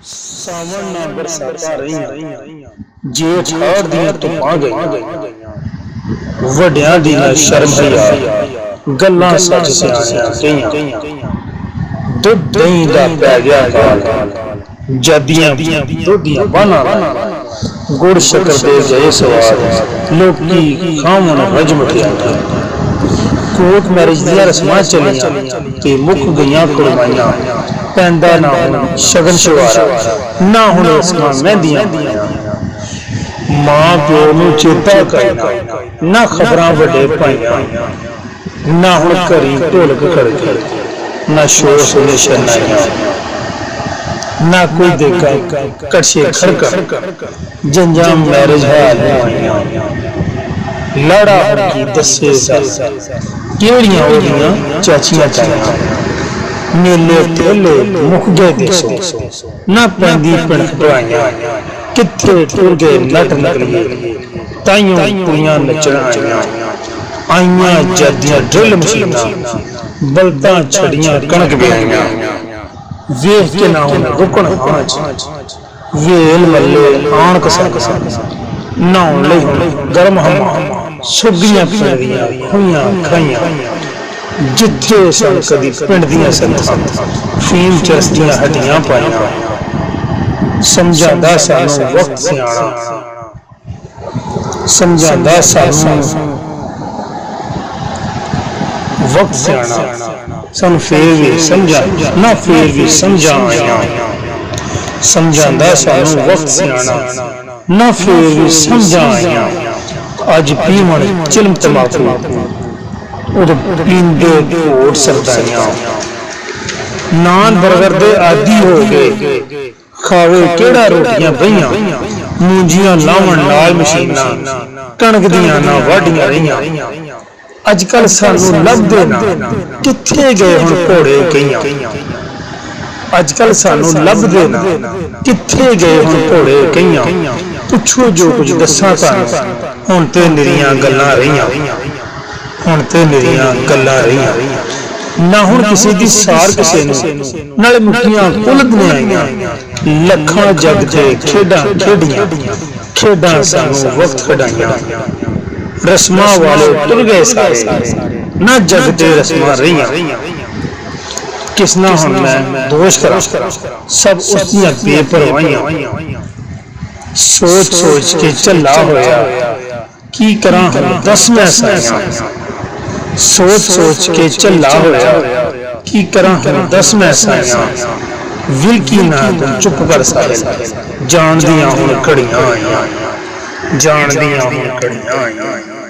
ਸਾਵਣ ਨਾ ਬਰਸਾਤਾਂ ਰਹੀਆਂ, ਜੇਠ ਹਾੜ ਦੀਆਂ ਧੁੱਪਾਂ ਗਈਆਂ, ਵੱਡਿਆਂ ਦੀ ਨਾ ਸ਼ਰਮ ਹਿਆ, ਗੱਲਾਂ ਸੱਚ ਸਿਆਣਿਆਂ ਕਹੀਆਂ। ਦੁੱਧ ਦਹੀਂ ਦਾ ਪੈ ਗਿਆ ਕਾਲ, ਜਾਦੀਆਂ ਦੁੱਧੀਆਂ ਬਾਨਾਂ, ਗੁੜ ਸ਼ੱਕਰ ਦੇ ਗਏ ਸਵਾਰ, ਲੋਕੀ ਖਾਵਣ ਰਜ ਮਠਿਆਈਆਂ। ਕੋਰਟ ਮੈਰਿਜ ਦੀਆਂ ਰਸਮਾਂ ਚੱਲੀਆਂ ਤੇ ਮੁੱਕ ਗਈਆਂ ਕੁਰਬਾਨੀਆਂ, ਪੈਂਦਾ ਨਾ ਹੁਣ ਸ਼ਗਨ ਸ਼ਵਾਰਾ, ਨਾ ਹੁਣ ਰਸਮਾਂ ਮਹਿੰਦੀਆਂ। ਮਾਂ ਪਿਓ ਨੂੰ ਚੇਤਾ ਕਰਨਾ, ਨਾ ਖਬਰਾਂ ਵੱਡੇ ਭਾਈਆਂ, ਨਾ ਹੁਣ ਘਰੀ ਢੋਲਕ ਖੜਕੇ, ਨਾ ਸ਼ੋਰ ਸੁਣੇ ਸ਼ਰਨਾਈਆਂ, ਨਾ ਕੋਈ ਦੇਖਾ ਕੜਛੇ ਖੜਕਣ, ਜੰਜਾਂ ਮੈਰਿਜ ਹਾਲ ਆਈਆਂ। ਲਾੜਾ ਹੁਣ ਕੀ ਦੱਸੇ ਸੱਸ, ਕਿਹੜੀਆਂ ਉਹਦੀਆਂ ਚਾਚੀਆਂ ਤਾਈਆਂ, ਮੇਲੇ ਧੇਲੇ ਮੁੱਕ ਗਏ ਦੇਸੋ, ਨਾ ਪੈਂਦੀ ਪਿਣਕ ਢਵਾਈਆਂ। ਕਿੱਥੇ ਟੁਰ ਗਏ ਨੱਠ ਨਿਕਲੀਏ, ਤਾਈਆਂ ਕੁੜੀਆਂ ਨੱਚਣ ਆਈਆਂ ਜਦੀਆਂ ਡਰਿਲ ਮਸ਼ੀਨਾਂ, ਬਲਦਾਂ ਛੜੀਆਂ ਕਣਕ ਵਿਆਈਆਂ। ਵੇਖ ਕੇ ਨਾ ਹੁਣ ਰੁਕਣ ਆਂਚ, ਵੇਲ ਮੱਲੇ ਆਣ ਕਸਾ, ਨਹਾਉਣ ਲਈ ਗਰਮ ਹਵਾ, ਸੁੱਗੀਆਂ ਪੈਂਦੀਆਂ ਖੂਹੀਆਂ ਖਾਈਆਂ। ਜਿੱਥੇ ਸਨ ਕਦੀ ਪਿੰਡ ਦੀਆਂ ਸੰਥਾਂ, ਫੀਮ ਚਰਸਦੀਆਂ ਹੱਡੀਆਂ ਪਾਈਆਂ। ਸਮਝਾਉਂਦਾ ਸਾਨੂੰ ਵਕਤ ਸਿਆਣਾ, ਸਮਝਾਉਂਦਾ ਸਾਨੂੰ ਵਕਤ ਸਿਆਣਾ, ਸਾਨੂੰ ਫੇਰ ਵੀ ਸਮਝਾ ਨਾ ਫੇਰ ਵੀ ਸਮਝਾਂ ਆਈਆਂ। ਸਮਝਾਉਂਦਾ ਸਾਨੂੰ ਵਕਤ ਸਿਆਣਾ, ਨਾ ਫੇਰ ਵੀ ਸਮਝਾਂ ਆਈਆਂ। ਅੱਜ ਪੀਵਣ ਚਿਲਮ ਤਮਾਕੂ, ਉਦੋਂ ਪੀਂਦੇ ਘੋਟ ਸਰਦਾਈਆਂ। ਨਾਨ ਬਰਗਰ ਦੇ ਆਦੀ ਹੋ ਕੇ, ਖਾਵੇ ਕਿਹੜਾ ਰੋਟੀਆਂ ਬਹੀਆਂ। ਮੂੰਜੀਆਂ ਲਾਵਣ ਨਾਲ ਮਸ਼ੀਨਾਂ, ਕਣਕ ਦੀਆਂ ਨਾ ਵਾਢੀਆਂ ਰਹੀਆਂ। ਅੱਜ ਕੱਲ ਸਾਨੂੰ ਲੱਭਦੇ ਨਾ, ਕਿੱਥੇ ਗਏ ਹੁਣ ਘੋੜੇ ਕਹੀਆਂ। ਅੱਜ ਕੱਲ ਸਾਨੂੰ ਲੱਭਦੇ ਨਾ, ਕਿੱਥੇ ਗਏ ਹੁਣ ਘੋੜੇ ਕਹੀਆਂ। ਪੁੱਛੋ ਜੋ ਕੁਝ ਦੱਸਾਂ ਤੁਹਾਨੂੰ, ਹੁਣ ਤੇ ਨਿਰੀਆਂ ਗੱਲਾਂ ਰਹੀਆਂ, ਹੁਣ ਤੇ ਨਿਰੀਆਂ ਗੱਲਾਂ ਰਹੀਆਂ। ਨਾ ਹੁਣ ਕਿਸੇ ਦੀ ਸਾਰ ਕਿਸੇ ਨੂੰ, ਨਾਲੇ ਮੁੱਠੀਆਂ ਕੁੱਲਦੀਆਂ ਆਈਆਂ। ਲੱਖਾਂ ਜੱਗ ਤੇ ਖੇਡਾਂ ਖੇਡੀਆਂ, ਖੇਡਾਂ ਸਾਨੂੰ ਵਕਤ ਖਿਡਾਈਆਂ। ਰਸਮਾਂ ਵਾਲੇ ਤੁਰ ਗਏ ਸਾਰੇ, ਨਾ ਜੱਗ ਤੇ ਰਸਮਾਂ ਰਹੀਆਂ। ਕਿਸ ਨਾ ਹੁਣ ਮੈਂ ਦੋਸ਼ ਕਰਾਂ, ਸਭ ਉਸ ਦੀਆਂ ਬੇਪਰਵਾਹੀਆਂ। ਸੋਚ ਸੋਚ ਕੇ ਝੱਲਾ ਹੋਇਆ, ਕੀ ਕਰਾਂ ਹੁਣ ਦੱਸ ਮੈਂ ਸਾਈਆਂ। ਸੋਚ ਸੋਚ ਕੇ ਝੱਲਾ ਹੋਇਆ, ਕੀ ਕਰਾਂ ਹੁਣ ਦੱਸ ਮੈਂ ਸਾਈਆਂ। ਵਿਲਕੀ ਨਾ ਤੂੰ ਚੁੱਪ ਕਰ ਸਾਹਿਲ, ਜਾਣਦੀਆਂ ਹੁਣ ਘੜੀਆਂ ਆਈਆਂ, ਜਾਣਦੀਆਂ ਹੁਣ ਘੜੀਆਂ ਆਈਆਂ।